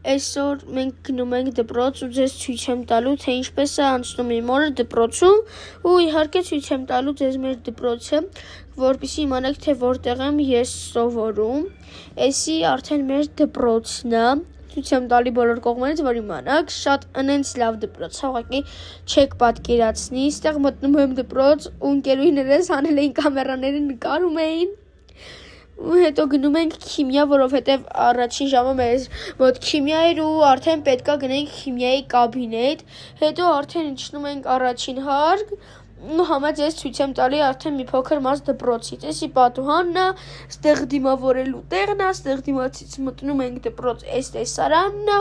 Այսօր մենք գնում ենք դպրոց ու ձեզ ցույց եմ տալու, թե ինչպես է անցնում իմ օրը դպրոցում ու իհարկե ցույց եմ տալու ձեզ մեր դպրոցը, որպեսզի իմանաք, թե որտեղ եմ ես սովորում։ Էսի արդեն մեր դպրոցն է։ Ցույց եմ տալի բոլոր կողմերից, որ իմանաք, շատ անենց լավ դպրոց է, ուղղակի չեք պատկերացնի։ Այստեղ մտնում եմ դպրոց ու ընկերուհիներս անել էին կամերաները նկարում էին։ Ու հետո գնում ենք քիմիա, որովհետև առաջին ժամը մեր մոտ քիմիա էր ու արդեն պետքա գնենք քիմիայի կաբինետ, հետո արդեն իջնում ենք առաջին հարկ ու համա ձեզ ցույց եմ տալի արդեն մի փոքր մաս դպրոցից, էսի պատուհանն է, ստեղ դիմավորելու տեղն է, ստեղ դիմացից մտնում ենք դպրոց, էս տեսարանն է,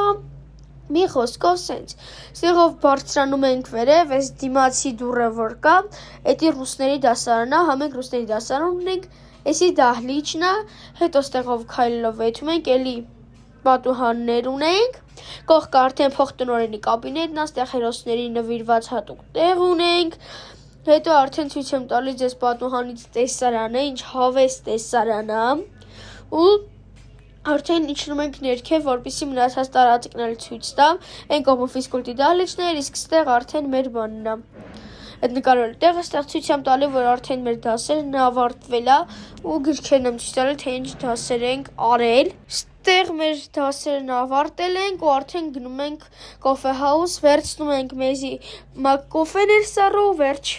մի խոսքով սենց, ստեղով բարձրանում ենք վերև, էս դիմացի դուռը որ կա, էդի ռուսների դասարանն է, համենք ռուսների դասարան ունենք, էսի դահլիճն է, հետո ստեղով քայլելով եթում ենք, էլի պատուհաններ ունենք, կողքը արդեն փոխտնօրենի կաբինետն է, ստեղ հերոսների նվիրված հատուկ տեղ ունենք, հետո արդեն ցույց եմ տալի ձեզ պատուհանից տեսարանը, ինչ հավես տեսարան է, ու արդեն իջնում ենք ներքև, որպեսզի մնացած տարածքն էլ ցույց տամ, այն կողմը ֆիզկուլտի դահլիճն է, իսկ ստեղ արդեն մեր բանն է։ Այդ նկարելու տեղը ստեղ ցույց եմ տալի, որ արդեն մեր դասերն ավարտվել է ու գրքերն եմ ցույց տալի, թե ինչ դասեր ենք արել։ Ստեղ մեր դասերն ավարտել ենք ու արդեն գնում ենք կոֆե հաուս, վերցնում ենք մեզի կոֆեներ սառը ու վերջ։